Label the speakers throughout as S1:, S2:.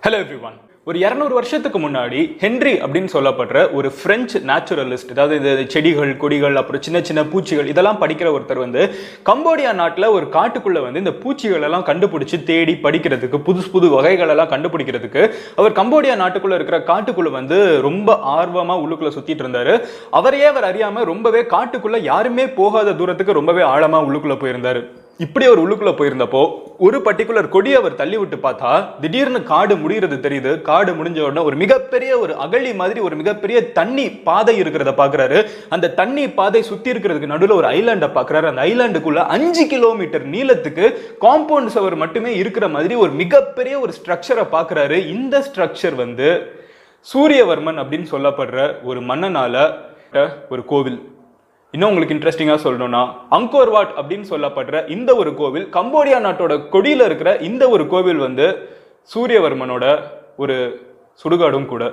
S1: Hello everyone. ஒரு 200 வருஷத்துக்கு முன்னாடி ஹென்றி அப்படின்னு சொல்லப்படுற ஒரு பிரெஞ்சு நேச்சுரலிஸ்ட், அதாவது இந்த செடிகள் கொடிகள் அப்புறம் சின்ன சின்ன பூச்சிகள் இதெல்லாம் படிக்கிற ஒருத்தர் வந்து கம்போடியா நாட்டில் ஒரு காட்டுக்குள்ள வந்து இந்த பூச்சிகள் எல்லாம் கண்டுபிடிச்சு தேடி படிக்கிறதுக்கு புது வகைகள் எல்லாம் கண்டுபிடிக்கிறதுக்கு அவர் கம்போடியா நாட்டுக்குள்ள இருக்கிற காட்டுக்குள்ள வந்து ரொம்ப ஆர்வமா உள்ளுக்குள்ள சுத்திட்டு இருந்தாரு. அவரையே அவர் அறியாம ரொம்பவே காட்டுக்குள்ள யாருமே போகாத தூரத்துக்கு ரொம்பவே ஆழமா உள்ளுக்குள்ள போயிருந்தாரு. இப்படி அவர் உள்ளுக்குள்ள போயிருந்தப்போ ஒரு பர்டிகுலர் கொடி அவர் தள்ளி விட்டு பார்த்தா திடீர்னு காடு முடிகிறது தெரியுது. காடு முடிஞ்ச உடனே ஒரு மிகப்பெரிய ஒரு அகழி மாதிரி ஒரு மிகப்பெரிய தண்ணி பாதை இருக்கிறத பாக்குறாரு. அந்த தண்ணி பாதை சுத்தி இருக்கிறதுக்கு நடுவில் ஒரு ஐலாண்டை பாக்குறாரு. அந்த ஐலாண்டுக்குள்ள 5 கிலோமீட்டர் நீளத்துக்கு காம்பவுண்ட் சவர் மட்டுமே இருக்கிற மாதிரி ஒரு மிகப்பெரிய ஒரு ஸ்ட்ரக்சரை பாக்குறாரு. இந்த ஸ்ட்ரக்சர் வந்து சூரியவர்மன் அப்படின்னு சொல்லப்படுற ஒரு மன்னனால ஒரு கோவில். இன்னும் உங்களுக்கு இன்ட்ரெஸ்டிங்கா சொல்லணும்னா அங்கோர் வாட் அப்படின்னு சொல்லப்படுற இந்த ஒரு கோவில், கம்போடியா நாட்டோட கொடியில இருக்கிற இந்த ஒரு கோவில் வந்து சூரியவர்மனோட ஒரு சுடுகாடும் கூட.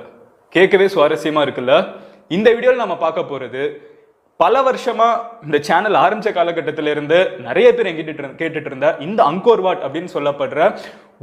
S1: கேட்கவே சுவாரஸ்யமா இருக்குல்ல? இந்த வீடியோவில் நம்ம பார்க்க போறது பல வருஷமா இந்த சேனல் ஆரம்பிச்ச காலகட்டத்தில இருந்து நிறைய பேர் கேட்டுட்டு இருந்த இந்த அங்கோர் வாட் அப்படின்னு சொல்லப்படுற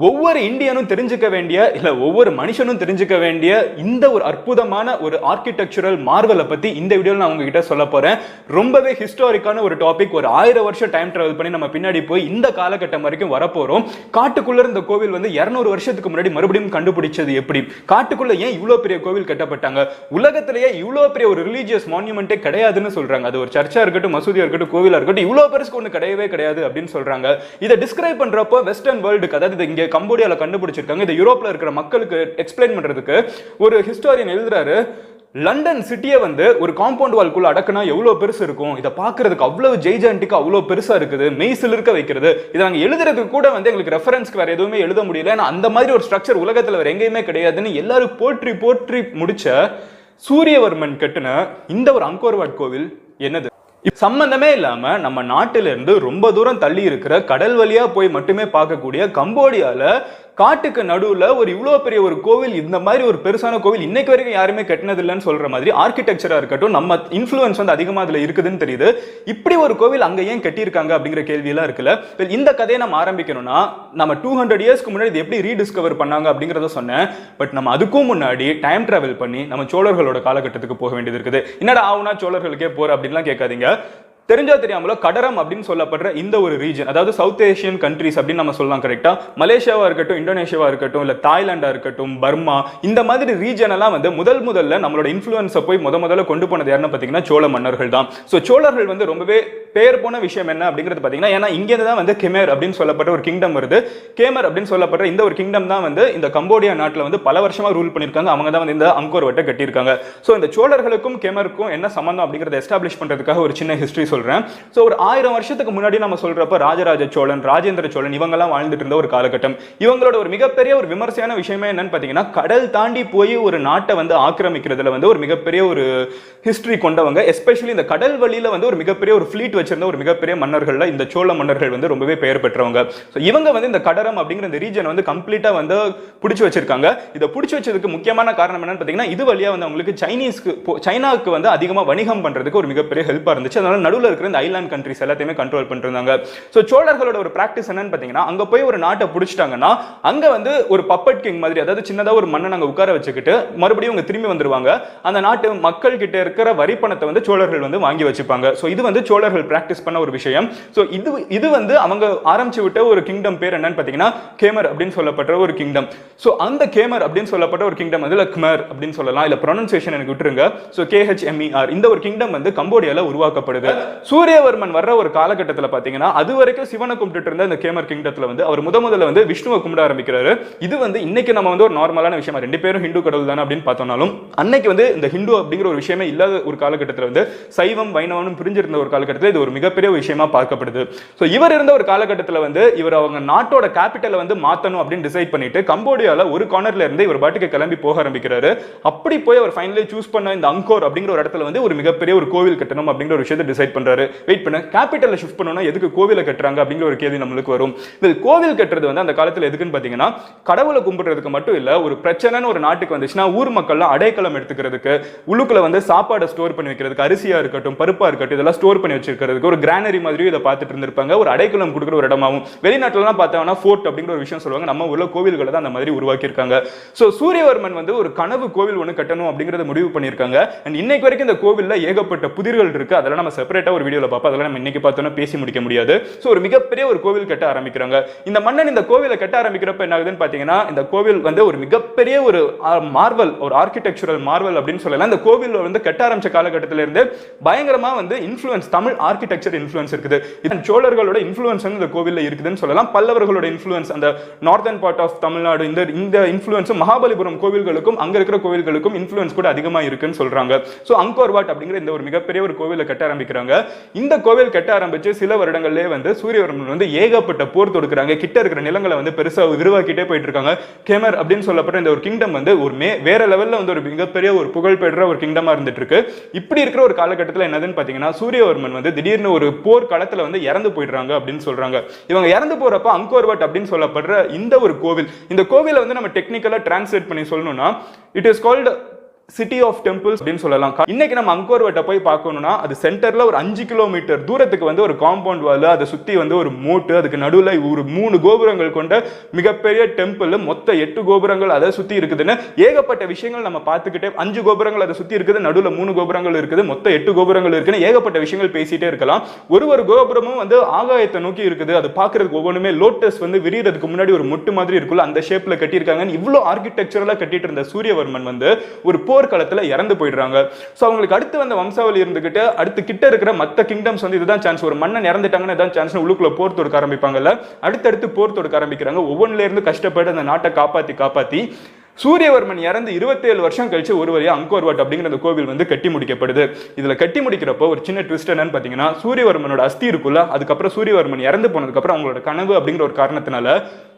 S1: ஒவ்வொரு இந்தியனும் தெரிஞ்சுக்க வேண்டிய இல்ல ஒவ்வொரு மனுஷனும் தெரிஞ்சுக்க வேண்டிய இந்த ஒரு அற்புதமான ஒரு ஆர்கிடெக்சரல் மார்வலை பத்தி இந்த வீடியோல நான் உங்ககிட்ட சொல்ல போறேன். ரொம்பவே ஹிஸ்டாரிக்கான ஒரு டாபிக். ஒரு 1000 வருஷம் டைம் டிராவல் பண்ணி நம்ம பின்னாடி போய் இந்த காலகட்டம் வரைக்கும் வரப்போறோம். காட்டுக்குள்ள இருந்த கோவில் வந்து 200 வருஷத்துக்கு முன்னாடி மறுபடியும் கண்டுபிடிச்சது எப்படி? காட்டுக்குள்ள ஏன் இவ்வளவு பெரிய கோவில் கட்டப்பட்டாங்க? உலகத்திலேயே இவ்வளவு பெரிய ஒரு ரிலீஜியஸ் மான்யூமெண்டே கிடையாதுன்னு சொல்றாங்க. அது ஒரு சர்ச்சா இருக்கட்டும், மசூதியா இருக்கட்டும், கோவிலா இருக்கட்டும், இவ்வளவு பெருசுக்கு ஒண்ணு கிடையவே கிடையாது அப்படின்னு சொல்றாங்க. இதை டிஸ்கிரைப் பண்றப்போ வெஸ்டர்ன் வேர்ல்டுக்கு, அதாவது இங்க கம்போடியால கண்டுபிடிச்சிருக்காங்க, இந்த யூரோப்ல இருக்கிற மக்களுக்கு எக்ஸ்பிளைன் பண்றதுக்கு ஒரு ஹிஸ்டாரியன் எழுதுறாரு. லண்டன் சிட்டியை வந்து ஒரு காம்பவுண்ட் வால்குள்ள அடக்குனா எவ்வளவு பெருசு இருக்கும், இதை பாக்குறதுக்கு அவ்வளவு ஜெய்ஜான்டிக்கா அவ்வளவு பெருசா இருக்குது, மெய்சில் இருக்க வைக்கிறது. இதை நாங்க எழுதுறதுக்கு கூட வந்து எங்களுக்கு ரெஃபரன்ஸ்க்கு வேற எதுவுமே எழுத முடியல, ஏன்னா அந்த மாதிரி ஒரு ஸ்ட்ரக்சர் உலகத்துல வேற எங்கேயுமே கிடையாதுன்னு எல்லாரும் போற்றி முடிச்ச சூரியவர்மன் கட்டின இந்த ஒரு அங்கோர் வாட் கோவில் என்னது? சம்பந்தமே இல்லாம நம்ம நாட்டில இருந்து ரொம்ப தூரம் தள்ளி இருக்கிற கடல் வழியா போய் மட்டுமே பார்க்கக்கூடிய கம்போடியால காட்டுக்கு நடுவுல ஒரு இவ்வளவு பெரிய ஒரு கோவில், இந்த மாதிரி ஒரு பெருசான கோவில் இன்னைக்கு வரைக்கும் யாருமே கட்டினது இல்லைன்னு சொல்ற மாதிரி ஆர்கிடெக்சரா இருக்கட்டும், நம்ம இன்ஃப்ளூயன்ஸ் வந்து அதிகமா அதுல இருக்குதுன்னு தெரியுது. இப்படி ஒரு கோவில் அங்க ஏன் கட்டியிருக்காங்க அப்படிங்கிற கேள்வி எல்லாம் இருக்குல்ல. இந்த கதையை நம்ம ஆரம்பிக்கணும்னா நம்ம 200 இயர்ஸ்க்கு முன்னாடி இது எப்படி ரீடிஸ்கவர் பண்ணாங்க அப்படிங்கறத சொன்னேன். பட் நம்ம அதுக்கும் முன்னாடி டைம் டிராவல் பண்ணி நம்ம சோழர்களோட காலகட்டத்துக்கு போக வேண்டியது இருக்குது. என்னடா ஆகுனா சோழர்களுக்கே போற அப்படின்லாம் கேட்காதீங்க. தெரிஞ்சா தெரியாமலோ கடரம் அப்படின்னு சொல்லப்படுற இந்த ஒரு ரீஜன், அதாவது சவுத் ஏஷியன் கண்ட்ரிஸ் அப்படின்னு நம்ம சொல்லலாம் கரெக்டா. மலேசியாவா இருக்கட்டும், இந்தோனேஷியாவா இருக்கட்டும், இல்ல தாய்லாண்டா இருக்கட்டும், பர்மா, இந்த மாதிரி ரீஜன் எல்லாம் வந்து முதல்ல நம்மளோட இன்ஃப்ளூயன்ஸை போய் முதல்ல கொண்டு போனது யாருன்னு பாத்தீங்கன்னா சோழ மன்னர்கள் தான். ஸோ சோழர்கள் வந்து ரொம்பவே பேர் போன விஷயம் என்ன அப்படிங்கிறது பாத்தீங்கன்னா, ஏன்னா இங்கேருந்து தான் வந்து கெமர் அப்படின்னு சொல்லப்பட்ட ஒரு கிங்டம் வருது. கேமர் அப்படின்னு சொல்லப்படுற இந்த ஒரு கிங்டம் தான் வந்து இந்த கம்போடியா நாட்டில் வந்து பல வருஷமா ரூல் பண்ணிருக்காங்க. அவங்க தான் வந்து இந்த அங்கோர் வாட்டை கட்டியிருக்காங்க. ஸோ இந்த சோழர்களுக்கும் கேமருக்கும் என்ன சம்பந்தம் அப்படிங்கறத எஸ்டாப்ளிஷ் பண்றதுக்காக ஒரு சின்ன ஹிஸ்டரி சொல்றேன். சோ ஒரு 1000 வருஷத்துக்கு முன்னாடி நம்ம சொல்றப்ப ராஜராஜ சோழன், ராஜேந்திர சோழன் இவங்க எல்லாம் வாழ்ந்துட்டு இருந்த ஒரு காலகட்டம். இவங்களோட ஒரு மிகப்பெரிய ஒரு விமர்சையான விஷயமே என்னன்னு பாத்தீங்கன்னா, கடல் தாண்டி போய் ஒரு நாட்டை வந்து ஆக்கிரமிக்கிறதுல வந்து ஒரு மிகப்பெரிய ஒரு ஹிஸ்டரி கொண்டவங்க. எஸ்பெஷலி இந்த கடல் வழியில வந்து ஒரு மிகப்பெரிய ஒரு ஃபிளீட் வச்சிருந்த ஒரு மிகப்பெரிய மன்னர்கள்ல இந்த சோழ மன்னர்கள் வந்து ரொம்பவே பெயர் பெற்றவங்க. சோ இவங்க வந்து இந்த கடரம் அப்படிங்கிற இந்த ரீஜன் வந்து கம்ப்ளீட்டா வந்து பிடிச்சு வச்சிருக்காங்க. இதை பிடிச்சு வச்சதுக்கு முக்கியமான காரணம் என்னன்னு பாத்தீங்கன்னா, இது வழியா வந்து அவங்களுக்கு சைனாக்கு வந்து அதிகமா வணிகம் பண்றதுக்கு ஒரு மிகப்பெரிய ஹெல்ப்பா இருந்துச்சு. அதனால நடுவில் இருக்கிற இந்த ஐலாண்ட் கண்ட்ரிஸ் எல்லாத்தையுமே கண்ட்ரோல் பண்ணிருந்தாங்க. சோ சோழர்களோட ஒரு பிராக்டிஸ் என்னன்னு பாத்தீங்கன்னா, அங்க போய் ஒரு நாட்டை பிடிச்சிட்டாங்கன்னா அங்க வந்து ஒரு பப்பட் கிங் மாதிரி, அதாவது சின்னதா ஒரு மன்னன் அங்க உட்கார வச்சுக்கிட்டு மறுபடியும் அவங்க திரும்பி வந்துருவாங்க. அந்த நாட்டு மக்கள் கிட்ட இருக்கிற வரி பணத்தை வந்து சோழர்கள் வந்து வாங்கி வச்சுப்பாங்க. சோ இது வந்து சோழர்கள் பிராக்டிஸ் பண்ண ஒரு விஷயம். சோ இது வந்து அவங்க ஆரம்பிச்சு விட்ட ஒரு கிங்டம் பேர் என்னன்னு பாத்தீங்கன்னா கேமர் அப்படின்னு சொல்லப்பட்ட ஒரு கிங்டம். சோ அந்த கேமர் அப்படின்னு சொல்லப்பட்ட ஒரு கிங்டம் வந்து கமர் அப்படின்னு சொல்லலாம், இல்ல ப்ரொனன்சியேஷன் எனக்கு விட்டுருங்க. சோ KHMER இந்த ஒரு கிங்டம் வந்து கம்போடியால உருவாக்கப்படுது. சூரியவர்மன் வர்ற ஒரு காலகட்டத்தில் பாத்தீங்கன்னா, அது வரைக்கும் சிவனை கும்பிட்டு இருந்த இந்த கேமர் கிங்டத்துல வந்து அவர் முதல்ல வந்து விஷ்ணுவை கும்பிட ஆரம்பிக்கிறாரு. இது வந்து இன்னைக்கு நம்ம வந்து ஒரு நார்மலான விஷயம், ரெண்டு பேரும் ஹிந்து கடவுள் தானே அப்படின்னு பார்த்தோம்னாலும் அன்னைக்கு வந்து இந்த ஹிந்து அப்படிங்கிற ஒரு விஷயமே இல்லாத ஒரு காலகட்டத்தில் வந்து சைவம் வைணவனும் பிரிஞ்சிருந்த ஒரு காலகட்டத்தில் இது ஒரு மிகப்பெரிய விஷயமா பார்க்கப்படுது. ஸோ இவர் இருந்த ஒரு காலகட்டத்தில் வந்து இவர் அவங்க நாட்டோட கேபிட்டலை வந்து மாத்தணும் அப்படின்னு டிசைட் பண்ணிட்டு கம்போடியால ஒரு கார்னர்ல இருந்து இவர் பாட்டுக்கு கிளம்பி போக ஆரம்பிக்கிறாரு. அப்படி போய் அவர் ஃபைனலி சூஸ் பண்ண இந்த அங்கோர் அப்படிங்கிற ஒரு இடத்துல வந்து ஒரு மிகப்பெரிய ஒரு கோவில் கட்டணும் அப்படிங்கிற ஒரு விஷயத்தை டிசைட் பண்றாரு. வெயிட் பண்ண, கேபிட்டலை ஷிஃப்ட் பண்ணனும்னா எதுக்கு கோவிலை கட்டுறாங்க அப்படிங்கிற ஒரு கேள்வி நம்மளுக்கு வரும். இந்த கோவில் கட்டுறது வந்து அந்த காலத்துல எதுக்குன்னு பாத்தீங்கன்னா, கடவுளை கும்பிடுறதுக்கு மட்டும் இல்ல, ஒரு பிரச்சனைன்னு ஒரு நாட்டுக்கு வந்துச்சுன்னா ஊர் மக்கள்லாம் அடைக்கலம் எடுத்துக்கிறதுக்கு, உள்ளுக்குள்ள வந்து சாப்பாடை ஸ்டோர் பண்ணி வைக்கிறதுக்கு, அரிசியா இருக்கட்டும் பருப்பா இருக்கட்டும் இதெல்லாம் ஸ்டோர் பண்ணி வச்சிருக்க வச்சிருக்கிறதுக்கு ஒரு கிரானரி மாதிரி இதை பார்த்துட்டு இருந்திருப்பாங்க, ஒரு அடைக்கலம் கொடுக்குற ஒரு இடமாவும். வெளிநாட்டுலலாம் பார்த்தோம்னா ஃபோர்ட் அப்படிங்கிற ஒரு விஷயம் சொல்லுவாங்க, நம்ம உள்ள கோவில்களை தான் அந்த மாதிரி உருவாக்கியிருக்காங்க. ஸோ சூரியவர்மன் வந்து ஒரு கனவு கோவில் ஒன்று கட்டணும் அப்படிங்கிறத முடிவு பண்ணியிருக்காங்க. அண்ட் இன்னைக்கு வரைக்கும் இந்த கோவிலில் ஏகப்பட்ட புதிர்கள் இருக்கு, அதெல்லாம் நம்ம செப்பரேட்டாக ஒரு வீடியோவில் பார்ப்போம், அதெல்லாம் நம்ம இன்னைக்கு பார்த்தோன்னா பேசி முடிக்க முடியாது. ஸோ ஒரு மிகப்பெரிய ஒரு கோவில் கட்ட ஆரம்பிக்கிறாங்க. இந்த மன்னன் இந்த கோவிலை கட்ட ஆரம்பிக்கிறப்ப என்ன ஆகுதுன்னு பார்த்தீங்கன்னா, இந்த கோவில் வந்து ஒரு மிகப்பெரிய ஒரு மார்வல், ஒரு ஆர்கிடெக்சரல் மார்வல் அப்படின்னு சொல்லலாம். இந்த கோவில் வந்து கட்ட ஆரம்பிச்ச காலகட்டத்திலிருந்து பயங்கரமா வந்து இன்ஃப்ளூயன்ஸ், தமிழ் ஆர்கிடெக்சர் இன்ஃப்ளூயன்ஸ் இருக்குது. இதன் சோழர்களோட இன்ஃப்ளூயன்ஸ் இந்த கோவிலில் இருக்குதுன்னு சொல்லலாம். பல்லவர்களோட இன்ஃப்ளூயன்ஸ், அந்த நார்தர்ன் பார்ட் ஆஃப் தமிழ்நாடு, இந்த இன்ஃப்ளூயன்ஸ் மகாபலிபுரம் கோவில்களுக்கும் அங்க இருக்கிற கோவில்களுக்கும் இன்ஃப்ளூயன்ஸ் கூட அதிகமா இருக்குன்னு சொல்றாங்க. சோ அங்கோர் வாட் அப்படிங்கிற இந்த ஒரு மிகப்பெரிய ஒரு கோவிலை கட்ட ஆரம்பிக்கிறாங்க. இந்த கோவில் கட்ட ஆரம்பிச்சு சில வருடங்கள்லயே வந்து சூரியவர்மன் வந்து ஏகப்பட்ட போர் தொடுக்கிறாங்க. கிட்ட இருக்கிற நிலங்களை வந்து பெருசா விரிவாக்கிட்டே போயிட்டு இருக்காங்க. கேமர் அப்படின்னு சொல்லப்பட்ட இந்த ஒரு கிங்டம் வந்து ஒரு வேற லெவல்ல வந்து ஒரு மிகப்பெரிய ஒரு புகழ் பெற்ற ஒரு கிங்டமா இருந்துட்டு இருக்கு. இப்படி இருக்கிற ஒரு காலகட்டத்தில் என்னதுன்னு பாத்தீங்கன்னா, சூரியவர்மன் வந்து திடீர்னு ஒரு போர் களத்துல வந்து இறந்து போயிடுறாங்க அப்படின்னு சொல்றாங்க. இவங்க இறந்து போறப்ப அங்கோர் வாட் அப்படின்னு சொல்லப்படுற இந்த ஒரு கோவில், இந்த கோவிலை வந்து நம்ம டெக்னிக்கலா டிரான்ஸ்லேட் பண்ணி சொல்லணும்னா, it is called city of temples அப்படின்னு சொல்லலாம். இன்னைக்கு நம்ம அங்கோர் வாட்டை போய் பார்க்கணும்னா, அது சென்டர்ல ஒரு 5 கிலோமீட்டர் தூரத்துக்கு வந்து ஒரு காம்பவுண்ட் வால், அதை சுத்தி வந்து ஒரு மோட்டு, அதுக்கு நடுவில் ஒரு 3 கோபுரங்கள் கொண்ட மிகப்பெரிய டெம்பிள், மொத்த 8 கோபுரங்கள் அதை சுத்தி இருக்குதுன்னு ஏகப்பட்ட விஷயங்கள் நம்ம பார்த்துக்கிட்டே, 5 கோபுரங்கள் அதை சுத்தி இருக்குது, நடுவில் 3 கோபுரங்கள் இருக்குது, மொத்த 8 கோபுரங்கள் இருக்குன்னு ஏகப்பட்ட விஷயங்கள் பேசிட்டே இருக்கலாம். ஒரு கோபுரமும் வந்து ஆகாயத்தை நோக்கி இருக்குது. அது பார்க்கறதுக்கு ஒவ்வொன்றுமே லோட்டஸ் வந்து விரியறதுக்கு முன்னாடி ஒரு மொட்டு மாதிரி இருக்குல்ல, அந்த ஷேப்ல கட்டியிருக்காங்க. இவ்வளவு ஆர்கிடெக்சரலா கட்டிட்டு இருந்த சூரியவர்மன் வந்து ஒரு போர்க்களத்துல இறந்து போயிடுறாங்க. சோ அவங்களுக்கு அடுத்து வந்த வம்சாவளி இருந்துகிட்டு அடுத்து கிட்ட இருக்கிற மத்த கிங்டம்ஸ் வந்து இதுதான் சான்ஸ், ஒரு மன்னன் இறந்துட்டாங்கன்னா இதான் சான்ஸ், உள்ளுக்குள்ள போர் தொடுக்க ஆரம்பிப்பாங்கல்ல. அடுத்தடுத்து போர் தொடுக்க ஆரம்பிக்கிறாங்க. ஒவ்வொன்றுல இருந்து கஷ்டப்பட்டு அந்த நாட்டை காப்பாத்தி சூரியவர்மன் இறந்து 27 வருஷம் கழிச்சு ஒரு வழியா அங்கோர் வாட் அப்படிங்கிற அந்த கோவில் வந்து கட்டி முடிக்கப்படுது. இதுல கட்டி முடிக்கிறப்போ ஒரு சின்ன ட்விஸ்ட் என்னன்னு பாத்தீங்கன்னா, சூரியவர்மனோட அஸ்தி இருக்குல்ல, அதுக்கப்புறம் சூரியவர்மன் இறந்து போனதுக்கு அப்புறம் அவங்களோட கனவு அப்படிங்கிற ஒரு காரணத்தினால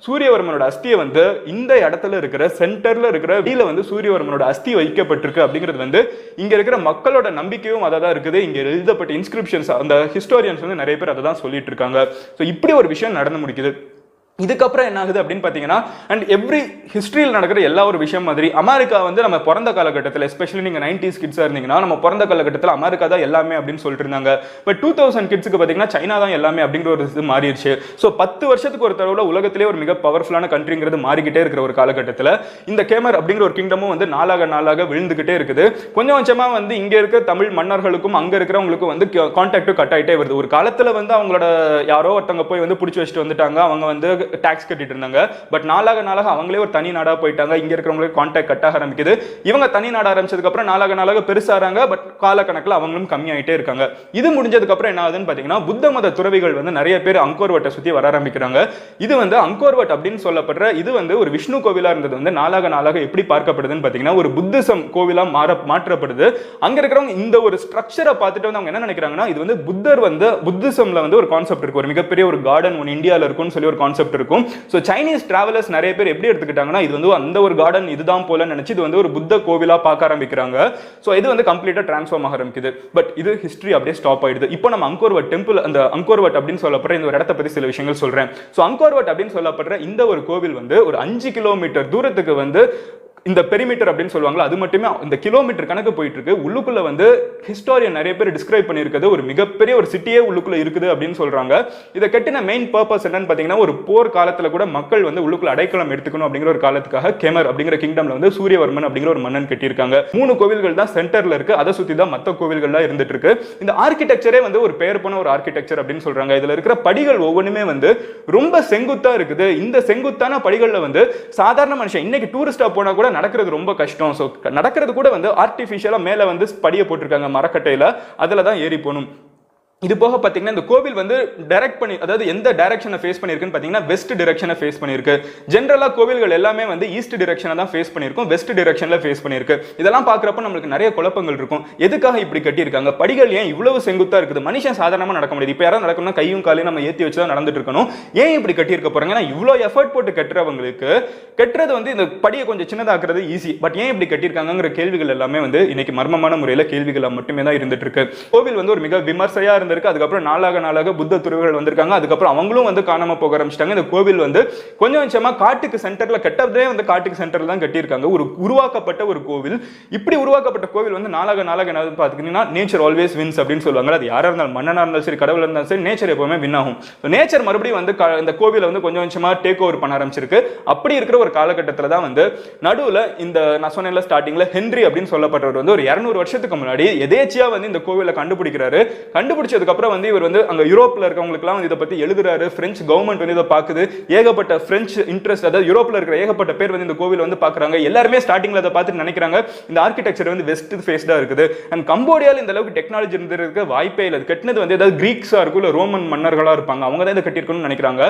S1: சூரியவர்மனோட அஸ்தியை வந்து இந்த இடத்துல இருக்கிற சென்டர்ல இருக்கிற வீல வந்து சூரியவர்மனோட அஸ்தி வைக்கப்பட்டிருக்கு அப்படிங்கிறது வந்து இங்க இருக்கிற மக்களோட நம்பிக்கையும் அதை தான் இருக்குது. இங்க எழுதப்பட்ட இன்ஸ்கிரிப்ஷன்ஸ், அந்த ஹிஸ்டோரியன்ஸ் வந்து நிறைய பேர் அதை தான் சொல்லிட்டு இருக்காங்க. ஸோ இப்படி ஒரு விஷயம் நடந்து முடிக்குது. இதுக்கப்புறம் என்ன ஆகுது அப்படின்னு பார்த்தீங்கன்னா, அண்ட் எவ்ரி ஹிஸ்ட்ரியில் நடக்கிற எல்லா ஒரு விஷயம் மாதிரி அமெரிக்கா வந்து நம்ம பிறந்த காலகட்டத்தில், எஸ்பெஷலி நீங்கள் 90s கிட்ஸாக இருந்தீங்கன்னா, நம்ம பிறந்த காலகட்டத்தில் அமெரிக்கா தான் எல்லாமே அப்படின்னு சொல்லிட்டு இருந்தாங்க. பட் 2000 கிட்ஸுக்கு பார்த்தீங்கன்னா சைனா தான் எல்லாமே அப்படிங்கிற ஒரு இது மாறிடுச்சு. ஸோ 10 வருஷத்துக்கு ஒரு தடவை உலகத்திலே ஒரு மிக பவர்ஃபுல்லான கண்ட்ரிங்கிறது மாறிக்கிட்டே இருக்கிற ஒரு காலகட்டத்தில் இந்த கேமர் அப்படிங்கிற ஒரு கிங்டமும் வந்து நாளாக விழுந்துகிட்டே இருக்குது. கொஞ்சம் கொஞ்சமாக வந்து இங்கே இருக்க தமிழ் மன்னர்களுக்கும் அங்கே இருக்கிறவங்களுக்கும் வந்து கான்டாக்டும் கட் ஆகிட்டே வருது. ஒரு காலத்தில் வந்து அவங்களோட யாரோ ஒருத்தவங்க போய் வந்து பிடிச்சி வச்சுட்டு வந்துட்டாங்க, அவங்க வந்து டாக்ஸ் கட்டிட்டு இருந்தாங்க. பட் நாளாக அவங்களே ஒரு தனி நாடா போயிட்டாங்க. இங்க இருக்கிறவங்களுக்கு கான்டாக்ட் கட்ட ஆரம்பிக்குது. இவங்க தனி நாடா ஆரம்பிச்சதுக்கு அப்புறம் நாளாக பெருசாறாங்க. பட் காலக்கணக்கில் அவங்களும் கம்மியாயிட்டே இருக்காங்க. இது முடிஞ்சதுக்கு அப்புறம் என்ன ஆகுதுன்னு பாத்தீங்கன்னா, புத்த மத துறவிகள் வந்து நிறைய பேர் அங்கோர் வாட்டை சுத்தி வர ஆரம்பிக்கிறாங்க. இது வந்து அங்கோர் வாட் அப்படின்னு சொல்லப்படுற இது வந்து ஒரு விஷ்ணு கோவிலா இருந்தது வந்து நாளாக எப்படி பார்க்கப்படுதுன்னு பாத்தீங்கன்னா, ஒரு புத்திசம் கோவிலா மாற்றப்படுது. அங்க இருக்கிறவங்க இந்த ஒரு ஸ்ட்ரக்சரை பார்த்துட்டு வந்து அவங்க என்ன நினைக்கிறாங்கன்னா, இது வந்து புத்தர் வந்து புத்திசம்ல வந்து ஒரு கான்செப்ட் இருக்கு, ஒரு மிகப்பெரிய ஒரு கார்டன் ஒன்று இந்தியாவில் இருக்கும்னு சொல்லி ஒரு கான்செப்ட் இருக்கும். சோ சைனீஸ் டிராவலர்ஸ் நிறைய பேர் எப்படி எடுத்துக்கிட்டாங்கன்னா, இது வந்து அந்த ஒரு கார்டன் இதுதான் போல நினைச்சு இது வந்து ஒரு புத்த கோவிலா பார்க்க ஆரம்பிக்கிறாங்க. சோ இது வந்து கம்ப்ளீட்டா டிரான்ஸ்ஃபார்ம் ஆக ஆரம்பிக்குது. பட் இது ஹிஸ்டரி அப்படியே ஸ்டாப் ஆயிடுது. இப்போ நம்ம அங்கோர் வாட் டெம்பிள், அந்த அங்கோர் வாட் அப்படின்னு சொல்லப்படுற இந்த ஒரு இடத்தை பத்தி சில விஷயங்கள் சொல்றேன். சோ அங்கோர் வாட் அப்படின்னு சொல்லப்படுற இந்த ஒரு கோவில் வந்து ஒரு 5 கிலோமீட்டர் தூரத்துக்கு வந்து இந்த பெரிமீட்டர் அப்படின்னு சொல்லுவாங்க, அது மட்டுமே இந்த கிலோமீட்டர் கணக்கு போயிட்டு இருக்கு. உள்ளுக்குள்ள வந்து ஹிஸ்டோரியன் நிறைய பேர் டிஸ்கிரைப் பண்ணியிருக்கிறது ஒரு மிகப்பெரிய ஒரு சிட்டியே உள்ளுக்குள்ள இருக்குது அப்படின்னு சொல்றாங்க. இதை கட்டின மெயின் பர்பஸ் என்னன்னு பாத்தீங்கன்னா, ஒரு போர் காலத்துல கூட மக்கள் வந்து உள்ளுக்குள்ள அடைக்கலம் எடுத்துக்கணும் அப்படிங்கிற ஒரு காலத்துக்காக கேமர் அப்படிங்கிற கிங்டம்ல வந்து சூரியவர்மன் அப்படிங்கிற ஒரு மன்னன் கட்டியிருக்காங்க. 3 கோவில்கள் தான் சென்டர்ல இருக்கு, அதை சுத்தி தான் மற்ற கோவில்கள்லாம் இருந்துட்டு இருக்கு. இந்த ஆர்கிடெக்சரே வந்து ஒரு பெயர் போன ஒரு ஆர்கிடெக்சர் அப்படின்னு சொல்றாங்க. இதுல இருக்கிற படிகள் ஒவ்வொன்றுமே வந்து ரொம்ப செங்குத்தா இருக்குது. இந்த செங்குத்தான படிகள்ல வந்து சாதாரண மனுஷன் இன்னைக்கு டூரிஸ்டா போனா கூட நடக்கிறது ரொம்ப கஷ்டம். சோ நடக்கிறது கூட வந்து ஆர்டிஃபிஷியலா மேல வந்து படிய போட்டிருக்காங்க மரக்கட்டையில, அதுல தான் ஏறி போகணும். இது போக பாத்தீங்கன்னா இந்த கோவில் வந்து டைரக்ட் பண்ணி, அதாவது எந்த டைரக்ஷனை ஃபேஸ் பண்ணிருக்குன்னு பாத்தீங்கன்னா வெஸ்ட் டைரக்ஷனை ஃபேஸ் பண்ணிருக்கு. ஜெனரலா கோவில்கள் எல்லாமே வந்து ஈஸ்ட் டைரக்ஷனை தான் ஃபேஸ் பண்ணிருக்கும், வெஸ்ட் டைரக்ஷன்ல ஃபேஸ் பண்ணிருக்கு. இதெல்லாம் பாக்குறப்ப நமக்கு நிறைய குழப்பங்கள் இருக்கும். எதுக்காக இப்படி கட்டியிருக்காங்க, படிகள் ஏன் இவ்வளவு செங்குத்தா இருக்குது, மனுஷன் சாதாரணமா நடக்க முடியாது. இப்ப யாராவது நடக்கணும்னா கையும் காலையும் நம்ம ஏத்தி வச்சு தான் நடந்துட்டு இருக்கணும். ஏன் இப்படி கட்டியிருக்க போறாங்க, ஏன்னா இவ்வளவு எஃபர்ட் போட்டு கட்டுறவங்களுக்கு கட்டுறது வந்து இந்த படியை கொஞ்சம் சின்னதாக்குறது ஈஸி. பட் ஏன் இப்படி கட்டியிருக்காங்கிற கேள்விகள் எல்லாமே வந்து இன்னைக்கு மர்மமான முறையில கேள்விகளா மட்டுமே தான் இருந்துட்டு இருக்கு. கோவில் வந்து ஒரு மிக விமர்சையா இருந்திருக்கு. அதுக்கப்புறம் நாளாக புத்த துறவிகள் வந்திருக்காங்க. அதுக்கப்புறம் அவங்களும் வந்து காணாம போக ஆரம்பிச்சிட்டாங்க. இந்த கோவில் வந்து கொஞ்சம் கொஞ்சமா காட்டுக்கு சென்டர்ல கட்டதே வந்து காட்டுக்கு சென்டர்ல தான் கட்டியிருக்காங்க. ஒரு உருவாக்கப்பட்ட ஒரு கோவில். இப்படி உருவாக்கப்பட்ட கோவில் வந்து நாளாக பாத்தீங்கன்னா நேச்சர் ஆல்வேஸ் வின்ஸ் அப்படின்னு சொல்லுவாங்க. அது யாரா இருந்தாலும் மன்னனா இருந்தாலும் சரி கடவுளா இருந்தாலும் சரி நேச்சர் எப்பவுமே வின் ஆகும். நேச்சர் மறுபடியும் வந்து இந்த கோவிலை வந்து கொஞ்சம் கொஞ்சமா டேக் ஓவர் பண்ண ஆரம்பிச்சிருக்கு. அப்படி இருக்கிற ஒரு காலகட்டத்தில் தான் வந்து நடுவில் இந்த நான் சொன்ன ஸ்டார்டிங்ல ஹென்றி அப்படின்னு சொல்லப்பட்டவர் வந்து ஒரு 200 வருஷத்துக்கு முன்னாடி எதேச்சியா வந்து இந்த கோவிலை கண்டுபிடிக்கிறாரு. கண்டுபிடிச்சதுக்கு அப்புறம் வந்து இவர் வந்து அங்க யூரோப்ல இருக்கவங்களுக்கு எல்லாம் இதை பத்தி எழுதுறாரு. பிரெஞ்சு கவர்மெண்ட் வந்து இதை பாக்குது. ஏகப்பட்ட பிரெஞ்சு இன்ட்ரெஸ்ட், அதாவது யூரோப்ல இருக்கிற ஏகப்பட்ட பேர் வந்து இந்த கோவில் வந்து பாக்குறாங்க. எல்லாருமே ஸ்டார்டிங்ல அதை பார்த்துட்டு நினைக்கிறாங்க இந்த ஆர்கிடெக்சர் வந்து வெஸ்ட் ஃபேஸ்டா இருக்குது. அண்ட் கம்போடியால இந்த அளவுக்கு டெக்னாலஜி இருந்திருக்க வாய்ப்பே இல்லை. கட்டினது வந்து ஏதாவது கிரீக்ஸா இருக்கும், இல்ல ரோமன் மன்னர்களா இருப்பாங்க, அவங்க தான் இதை கட்டியிருக்கணும்னு நினைக்கிறாங்க.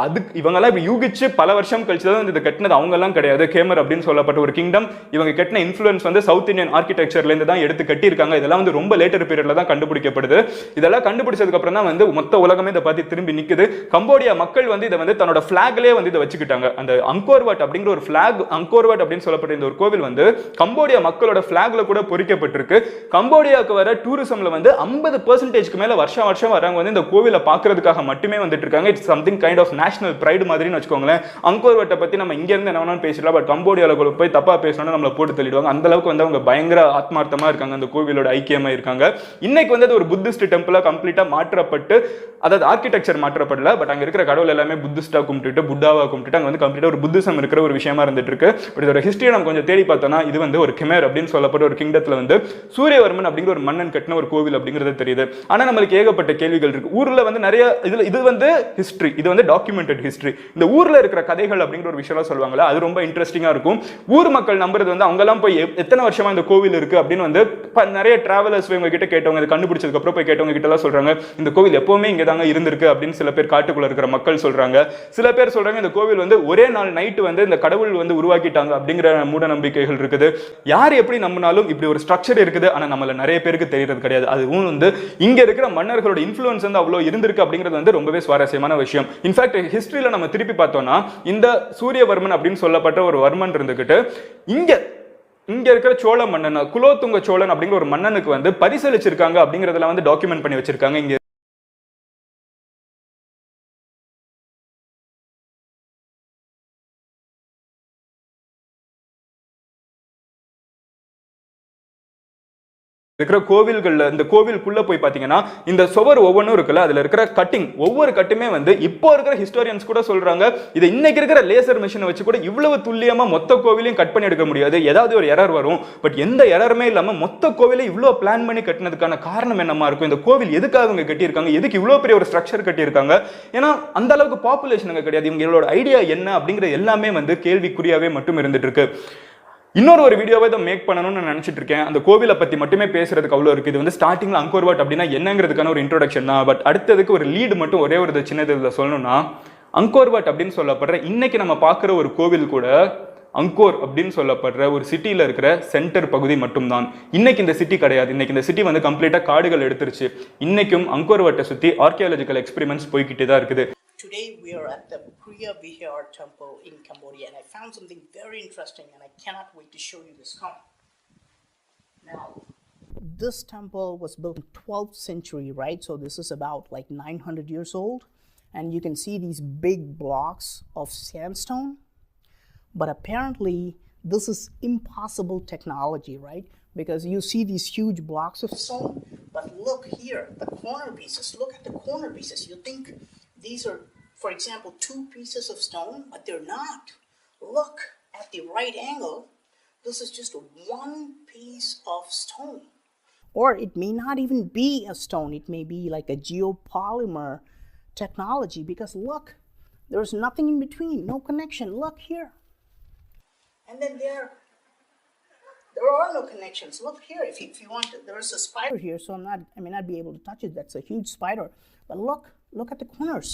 S1: அதுக்கு இவங்கெல்லாம் இப்படி யூகிச்சு பல வருஷம் கழிச்சு தான் இதை கட்டினது அவங்க எல்லாம் கிடையாது. கேமர் அப்படின்னு சொல்லப்பட்ட ஒரு கிங்டம். இவங்க கட்டின இன்ஃப்ளூயன்ஸ் வந்து சவுத் இந்தியன் ஆர்கிடெக்சர்ல இருந்து தான் எடுத்து கட்டியிருக்காங்க. இதெல்லாம் வந்து ரொம்ப லேட்டர் பீரியட்ல தான் கண்டுபிடிக்கப்படுது. இதெல்லாம் கண்டுபிடிச்சதுக்கு அப்புறம் தான் வந்து மொத்த உலகமே இதை பார்த்து திரும்பி நிக்குது. கம்போடியா மக்கள் வந்து இதை வந்து தன்னோட பிளாக்லயே வந்து இதை வச்சுக்கிட்டாங்க. அந்த அங்கோர் வாட் அப்படிங்கிற ஒரு பிளாக், அங்கோர் வாட் அப்படின்னு சொல்லப்பட்ட இந்த ஒரு கோவில் வந்து கம்போடியா மக்களோட பிளாக்ல கூட பொறிக்கப்பட்டிருக்கு. கம்போடியாவுக்கு வர டூரிசம்ல வந்து 50% மேல வருஷம் வரவங்க வந்து இந்த கோவிலை பார்க்கறதுக்காக மட்டுமே வந்துட்டு இருக்காங்க. It's something kind of national pride மாதிரின்னு வச்சுக்கோங்களேன். அங்கோர் வாட்டை பத்தி நம்ம இங்க இருந்து என்ன வேணாலும் பேசலாம், பட் கம்போடியால போய் தப்பா பேசணும்னா நம்மள போட்டு தள்ளிடுவாங்க. அந்த அளவுக்கு வந்து அவங்க பயங்கர ஆத்மார்த்தமா இருக்காங்க, அந்த கோவிலோட ஐக்கியமா இருக்காங்க. இன்னைக்கு வந்து ஒரு புத்திஸ்ட் டெம்பிளா கம்ப்ளீட்டா மாற்றப்பட்டு, அதாவது ஆர்கிடெக்சர் மாற்றப்படல, பட் அங்க இருக்கிற கடவுள் எல்லாமே புத்திஸ்டா கும்பிட்டுட்டு புத்தாவா கும்பிட்டுட்டு அங்க வந்து கம்ப்ளீட்டா ஒரு புத்திசம் இருக்கிற ஒரு விஷயமா இருந்துட்டு இருக்கு. பட் இதோட ஹிஸ்டரி நம்ம கொஞ்சம் தேடி பார்த்தோம்னா இது வந்து ஒரு கிமேர் அப்படின்னு சொல்லப்பட்ட ஒரு கிங்டத்துல வந்து சூரியவர்மன் அப்படிங்கிற ஒரு மன்னன் கட்டின ஒரு கோவில் அப்படிங்கிறது தெரியுது. ஆனா நம்மளுக்கு ஏகப்பட்ட கேள்விகள் இருக்கு. ஊர்ல வந்து நிறைய இது வந்து ஹிஸ்டரி, இது வந்து டாக்குமெண்டட் ஹிஸ்டரி. இந்த ஊர்ல இருக்கிற கதைகள் அப்படிங்கிற ஒரு விஷயம் சொல்லுவாங்கல்ல, அது ரொம்ப இன்ட்ரெஸ்டிங்கா இருக்கும். ஊர் மக்கள் நம்புறது வந்து அவங்க எல்லாம் போய் எத்தனை வருஷமா இந்த கோவில் இருக்கு அப்படின்னு வந்து நிறைய டிராவலர்ஸ் இவங்க கிட்ட கேட்டவங்க, இது கண்டுபிடிச்சதுக்கு அப்புறம் போய் கேட்டவங்க கிட்ட எல்லாம் சொல்றாங்க இந்த கோவில் எப்பவுமே இங்க தாங்க இருந்திருக்கு அப்படின்னு சில பேர் காட்டுக்குள்ள இருக்கிற மக்கள் சொல்றாங்க. சில பேர் சொல்றாங்க இந்த கோவில் வந்து ஒரே நாள் நைட் வந்து இந்த கடவுள் வந்து உருவாக்கிட்டாங்க அப்படிங்கிற மூட நம்பிக்கைகள் இருக்குது. யார் எப்படி நம்பினாலும் இப்படி ஒரு ஸ்ட்ரக்சர் இருக்குது, ஆனா நம்மள நிறைய பேருக்கு தெரியறது கிடையாது. அதுவும் வந்து இங்க இருக்கிற மன்னர்களோட இன்ஃப்ளூயன்ஸ் வந்து அவ்வளவு இருந்திருக்கு அப்படிங்கிறது வந்து ரொம்பவே சுவாரஸ்யமான விஷயம். இன்ஃபேக்ட் ஹிஸ்டரியில நம்ம திருப்பி பார்த்தோம்னா இந்த சூரியவர்மன் அப்படின்னு சொல்லப்பட்ட ஒரு வர்மன் இருந்துகிட்டு இங்க இருக்கிற சோழ மன்னன் குலோத்துங்க சோழன் அப்படிங்கிற ஒரு மன்னனுக்கு வந்து பரிசளிச்சிருக்காங்க அப்படிங்கறதெல்லாம் வந்து டாக்குமெண்ட் பண்ணி வச்சிருக்காங்க. இங்க இருக்கிற கோவில்கள்ல இந்த கோவிலுக்குள்ள போய் பாத்தீங்கன்னா இந்த சுவர் ஒவ்வொன்றும் இருக்குல்ல, அதுல இருக்கிற கட்டிங் ஒவ்வொரு கட்டுமே வந்து இப்போ இருக்கிற ஹிஸ்டோரியன்ஸ் கூட சொல்றாங்க இது இன்னைக்கு இருக்கிற லேசர் மிஷினை வச்சு கூட இவ்வளவு துல்லியமா மொத்த கோவிலையும் கட் பண்ணி எடுக்க முடியாது, ஏதாவது ஒரு எரர் வரும். பட் எந்த எரருமே இல்லாம மொத்த கோவிலை இவ்வளவு பிளான் பண்ணி கட்டினதுக்கான காரணம் என்னமா இருக்கும்? இந்த கோவில் எதுக்காக அவங்க கட்டியிருக்காங்க, எதுக்கு இவ்வளவு பெரிய ஒரு ஸ்ட்ரக்சர் கட்டியிருக்காங்க? ஏன்னா அந்த அளவுக்கு பாப்புலேஷன் அங்க கிடையாது. இவங்களோட ஐடியா என்ன அப்படிங்கிற எல்லாமே வந்து கேள்விக்குறியாவே மட்டும் இருந்துட்டு இருக்கு. இன்னொரு ஒரு வீடியோவை இதை மேக் பண்ணணும்னு நினைச்சிட்டு இருக்கேன். அந்த கோவிலை பத்தி மட்டுமே பேசுறதுக்கு அவ்வளோ இருக்கு. இது வந்து ஸ்டார்டிங்ல அங்கோர் வாட் அப்படின்னா என்னங்கிறதுக்கான ஒரு இன்ட்ரோடக்ஷன் தான். பட் அடுத்ததுக்கு ஒரு லீடு மட்டும் ஒரே ஒரு சின்னது இதில் சொல்லணும்னா, அங்கோர் வாட் அப்படின்னு சொல்லப்படுற இன்னைக்கு நம்ம பார்க்குற ஒரு கோவில் கூட அங்கோர் அப்படின்னு சொல்லப்படுற ஒரு சிட்டியில இருக்கிற சென்டர் பகுதி மட்டும்தான். இன்னைக்கு இந்த சிட்டி கிடையாது. இன்னைக்கு இந்த சிட்டி வந்து கம்ப்ளீட்டா காடுகள் எடுத்துருச்சு. இன்னைக்கும் அங்கோர் வாட்டை சுத்தி ஆர்கியாலஜிக்கல் எக்ஸ்பெரிமெண்ட்ஸ் போய்கிட்டே தான் இருக்குது.
S2: Today we are at the Priya Vihar temple in Cambodia, and I found something very interesting and I cannot wait to show you this. Come. Now, this temple was built in 12th century, right? So this is about like 900 years old, and you can see these big blocks of sandstone. But apparently this is impossible technology, right? Because you see these huge blocks of stone, but look here, the corner pieces. Look at the corner pieces. You think these are, for example, 2 pieces of stone, but they're not. Look at the right angle. This is just 1 piece of stone. Or it may not even be a stone. It may be like a geopolymer technology, because look, there's nothing in between, no connection. Look here. And then there are no connections. Look here. If you want to, there's a spider here, so I may not be able to touch it. That's a huge spider. But look at the corners.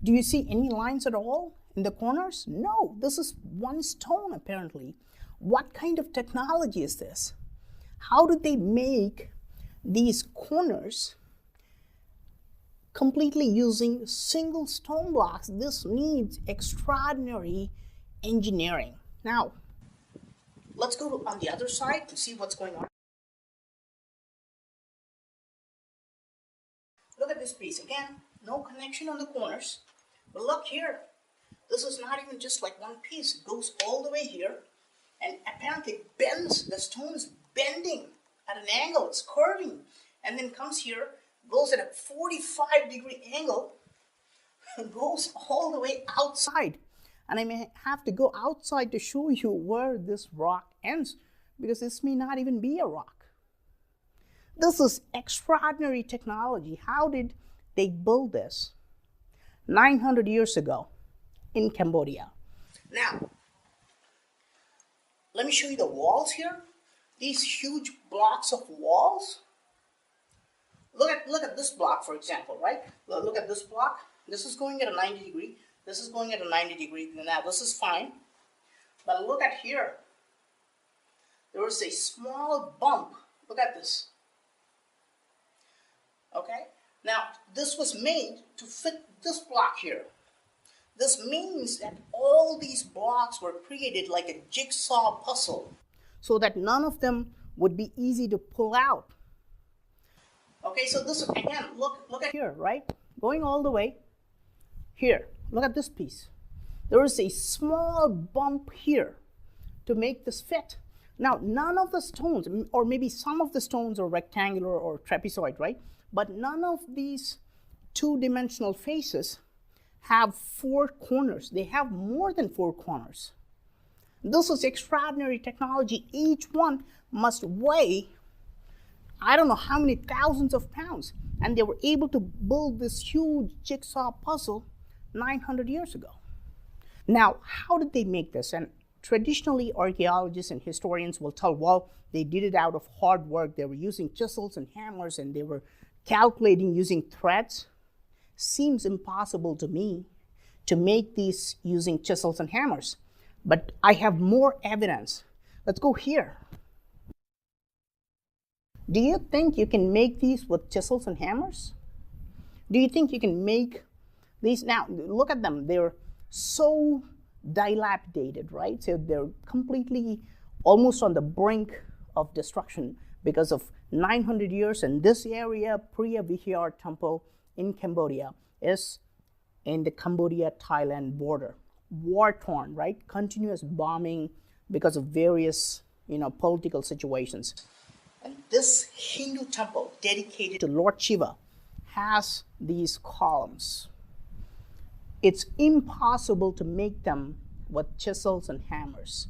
S2: Do you see any lines at all in the corners? No, this is one stone apparently. What kind of technology is this? How did they make these corners completely using single stone blocks? This needs extraordinary engineering. Now, let's go on the other side to see what's going on. Look at this piece. Again, no connection on the corners. But look here. This is not even just like one piece. It goes all the way here and apparently bends. The stone is bending at an angle. It's curving. And then comes here, goes at a 45-degree angle, and goes all the way outside. And I may have to go outside to show you where this rock ends, because this may not even be a rock. This is extraordinary technology. How did they build this? 900 years ago in Cambodia. Now, let me show you the walls here. These huge blocks of walls. Look at this block, for example, right? Look at this block. This is going at a 90 degree. This is going at a 90 degree. Now, this is fine. But look at here. There is a small bump. Look at this. Okay? Now, this was made to fit this block here. This means that all these blocks were created like a jigsaw puzzle, so that none of them would be easy to pull out. Okay, so this, again, look at here, right? Going all the way here. Look at this piece. There is a small bump here to make this fit. Now, none of the stones, or maybe some of the stones are rectangular or trapezoid, right? But none of these two-dimensional faces have four corners. They have more than four corners. This is extraordinary technology. Each one must weigh, I don't know how many thousands of pounds. And they were able to build this huge jigsaw puzzle 900 years ago. Now, how did they make this? And traditionally, archaeologists and historians will tell, well, they did it out of hard work. They were using chisels and hammers, and they were calculating using threads. Seems impossible to me to make these using chisels and hammers. But I have more evidence. Let's go here. Do you think you can make these with chisels and hammers? Do you think you can make these? Now, look at them. They're so dilapidated, right? So they're completely almost on the brink of destruction because of 900 years. And this area, Preah Vihear Temple in Cambodia, is in the Cambodia-Thailand border. War-torn, right? Continuous bombing because of various, political situations. And this Hindu temple dedicated to Lord Shiva has these columns. It's impossible to make them with chisels and hammers.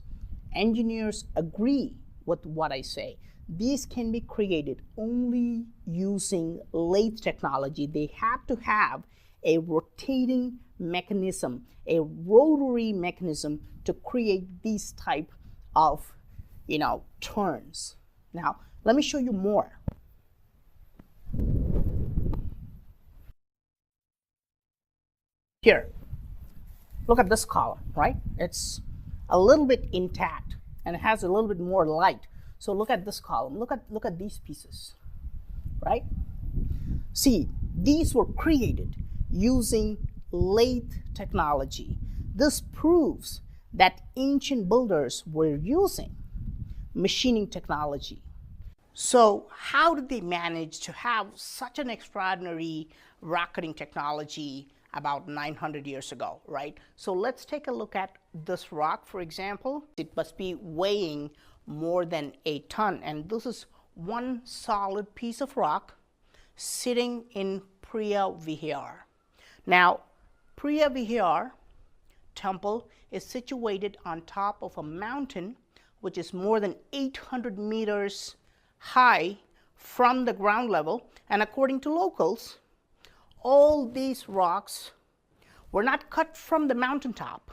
S2: Engineers agree with what I say. These can be created only using lathe technology. They have to have a rotating mechanism, a rotary mechanism to create these type of, turns. Now, let me show you more. Here, look at this column, right? It's a little bit intact and it has a little bit more light. So look at this column. Look at these pieces, right? See, these were created using lathe technology. This proves that ancient builders were using machining technology. So how did they manage to have such an extraordinary rock cutting technology about 900 years ago, right? So let's take a look at this rock, for example. It must be weighing more than a ton, and this is one solid piece of rock sitting in Preah Vihear. Now, Preah Vihear Temple is situated on top of a mountain which is more than 800 meters high from the ground level, and according to locals, all these rocks were not cut from the mountaintop.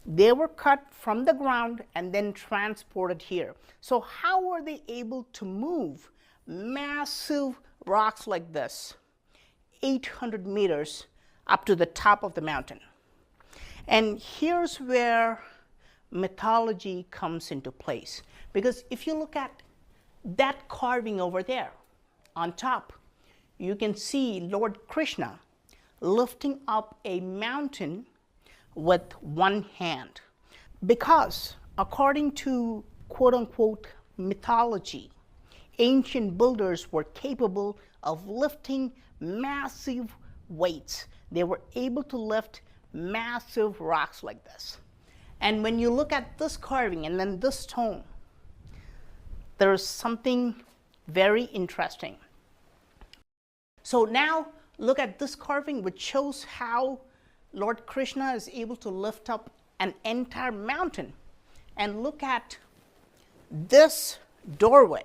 S2: They were cut from the ground and then transported here. So how were they able to move massive rocks like this, 800 meters up to the top of the mountain? And here's where mythology comes into place. Because if you look at that carving over there on top, you can see Lord Krishna lifting up a mountain with one hand. Because according to quote unquote mythology, ancient builders were capable of lifting massive weights. They were able to lift massive rocks like this. And when you look at this carving and then this stone, there is something very interesting. So now look at this carving, which shows how Lord Krishna is able to lift up an entire mountain. And look at this doorway.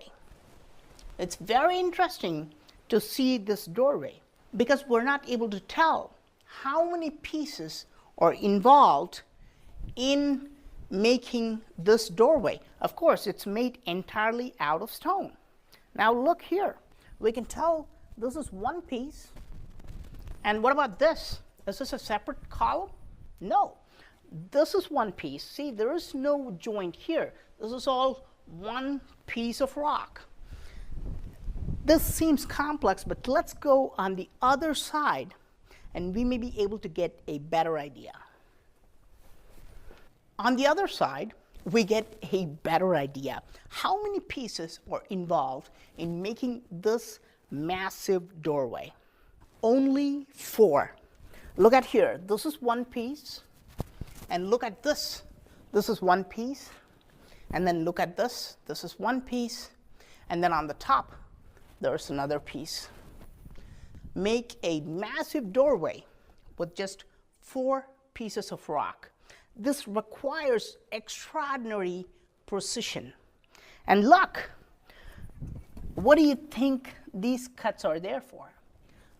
S2: It's very interesting to see this doorway because we're not able to tell how many pieces are involved in making this doorway. Of course, it's made entirely out of stone. Now look here. We can tell this is one piece. And what about this? Is this a separate column? No. This is one piece. See, there is no joint here. This is all one piece of rock. This seems complex, but let's go on the other side and we may be able to get a better idea. On the other side, we get a better idea. How many pieces are involved in making this massive doorway? Only 4. Look at here. This is one piece. And look at this. This is one piece. And then look at this. This is one piece. And then on the top, there's another piece. Make a massive doorway with just 4 pieces of rock. This requires extraordinary precision. And look, what do you think these cuts are there for?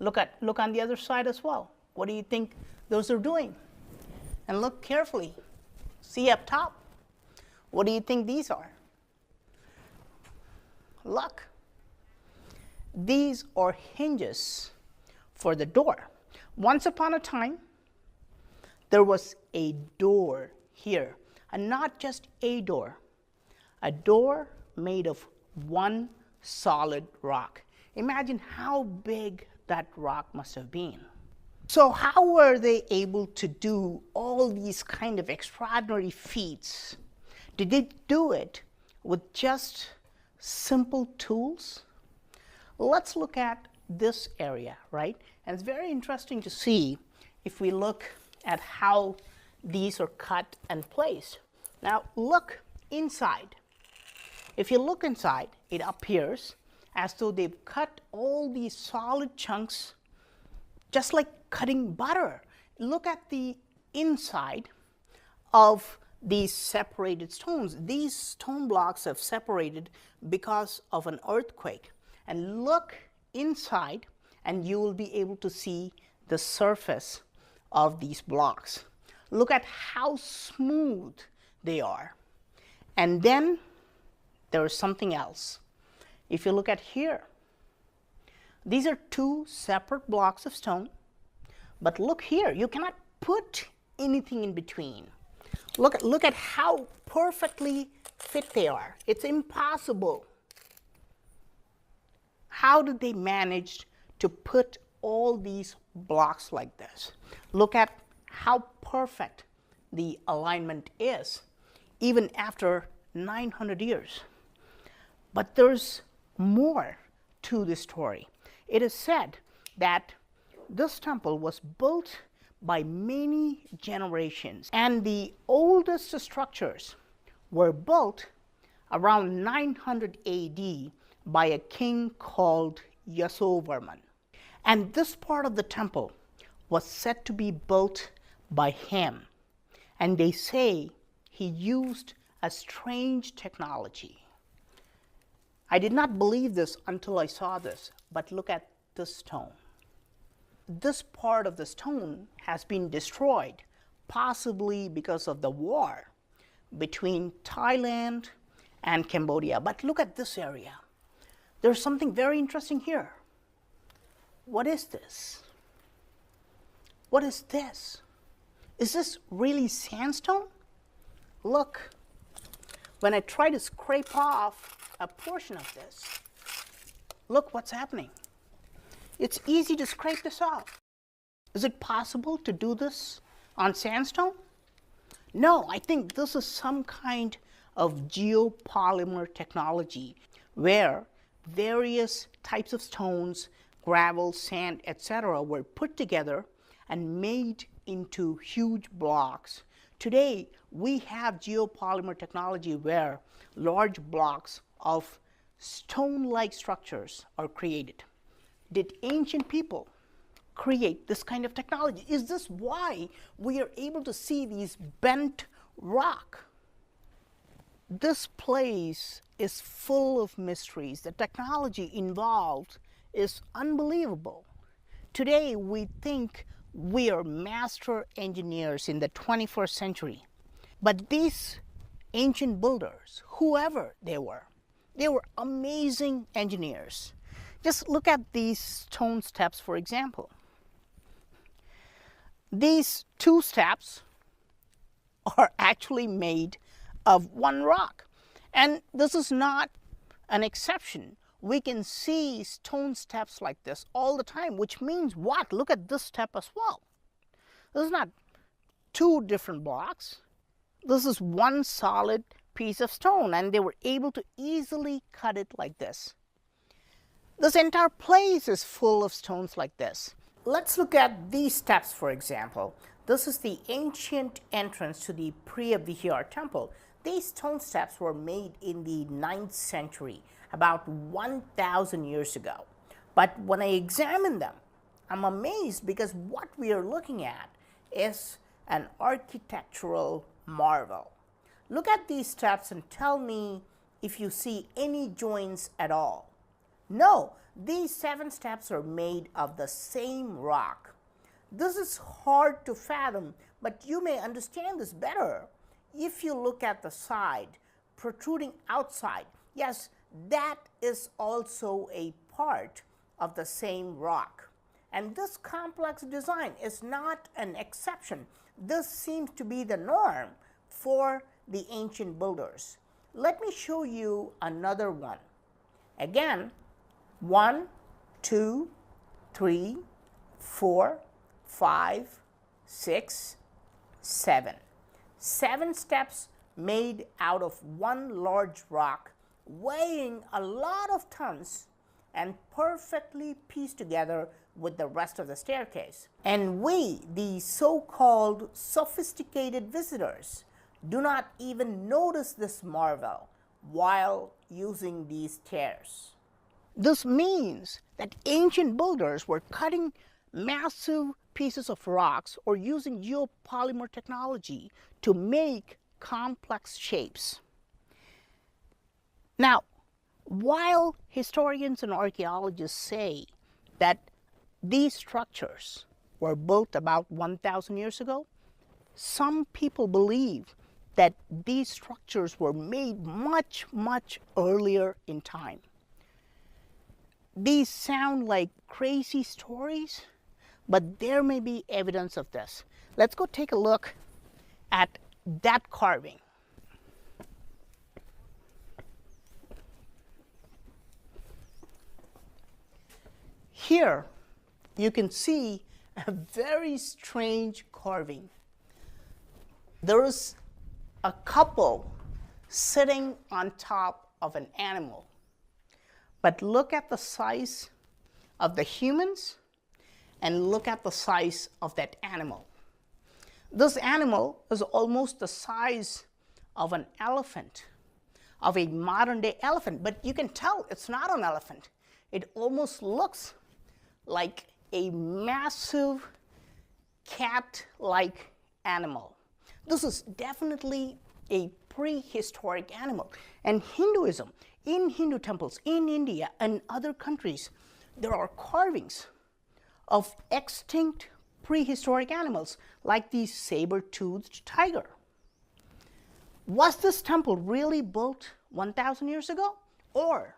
S2: Look on the other side as well. What do you think those are doing? And look carefully. See up top. What do you think these are? Look. These are hinges for the door. Once upon a time, there was a door here, and not just a door made of one solid rock. Imagine how big that rock must have been. So how were they able to do all these kind of extraordinary feats? Did they do it with just simple tools? Let's look at this area, right? And it's very interesting to see if we look at how these are cut and placed. Now look inside. If you look inside, it appears as though they've cut all these solid chunks just like cutting butter. Look at the inside of these separated stones. These stone blocks have separated because of an earthquake. And look inside and you will be able to see the surface of these blocks. Look at how smooth they are. And then there is something else. If you look at here, these are 2 separate blocks of stone, but look here, you cannot put anything in between. Look at how perfectly fit they are. It's impossible. How did they manage to put all these blocks like this? Look at how perfect the alignment is, even after 900 years. But there's more to this story. It is said that this temple was built by many generations, and the oldest structures were built around 900 AD by a king called Yasovarman. And this part of the temple was said to be built by him. And they say he used a strange technology. I did not believe this until I saw this, but look at this stone. This part of the stone has been destroyed, possibly because of the war between Thailand and Cambodia. But look at this area. There's something very interesting here. What is this? What is this? Is this really sandstone? look, when I try to scrape off a portion of this, look what's happening. It's easy to scrape this off. Is it possible to do this on sandstone? No, I think this is some kind of geopolymer technology where various types of stones, gravel, sand, etc. were put together and made into huge blocks. Today, we have geopolymer technology where large blocks of stone-like structures are created. Did ancient people create this kind of technology? Is this why we are able to see these bent rock? This place is full of mysteries. The technology involved is unbelievable. Today, we think we are master engineers in the 21st century. But these ancient builders, whoever they were amazing engineers. Just look at these stone steps, for example. These two steps are actually made of one rock. And this is not an exception. We can see stone steps like this all the time, which means what? Look at this step as well. This is not two different blocks. This is one solid piece of stone, and they were able to easily cut it like this. This entire place is full of stones like this. Let's look at these steps, for example. This is the ancient entrance to the Priyavihar temple. These stone steps were made in the 9th century, about 1,000 years ago. But when I examine them, I'm amazed because what we are looking at is an architectural marvel. Look at these steps and tell me if you see any joints at all. No, these 7 steps are made of the same rock. This is hard to fathom, but you may understand this better if you look at the side protruding outside. Yes, that is also a part of the same rock. And this complex design is not an exception. This seems to be the norm for the ancient builders. Let me show you another one. Again, 1, 2, 3, 4, 5, 6, 7. 7 steps made out of one large rock, weighing a lot of tons and perfectly pieced together with the rest of the staircase. And we, the so-called sophisticated visitors, do not even notice this marvel while using these stairs. This means that ancient builders were cutting massive pieces of rocks or using geopolymer technology to make complex shapes. Now, while historians and archaeologists say that these structures were built about 1,000 years ago, some people believe that these structures were made much, much earlier in time. These sound like crazy stories, but there may be evidence of this. Let's go take a look at that carving. Here, you can see a very strange carving. There is a couple sitting on top of an animal. But look at the size of the humans and look at the size of that animal. This animal is almost the size of an elephant, of a modern day elephant, but you can tell it's not an elephant. It almost looks like a massive cat-like animal. This is definitely a prehistoric animal. And Hinduism, in Hindu temples, in India and other countries, there are carvings of extinct prehistoric animals like the saber-toothed tiger. Was this temple really built 1,000 years ago? Or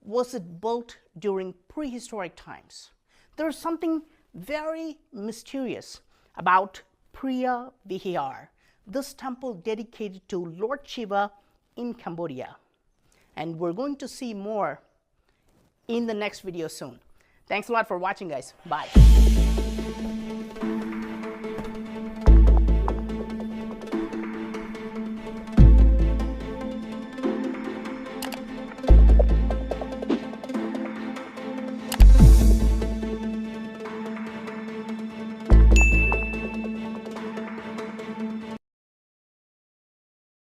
S2: was it built during prehistoric times? There is something very mysterious about Priyavihar. this temple dedicated to Lord Shiva in Cambodia. And we're going to see more in the next video soon. Thanks a lot for watching, guys. Bye.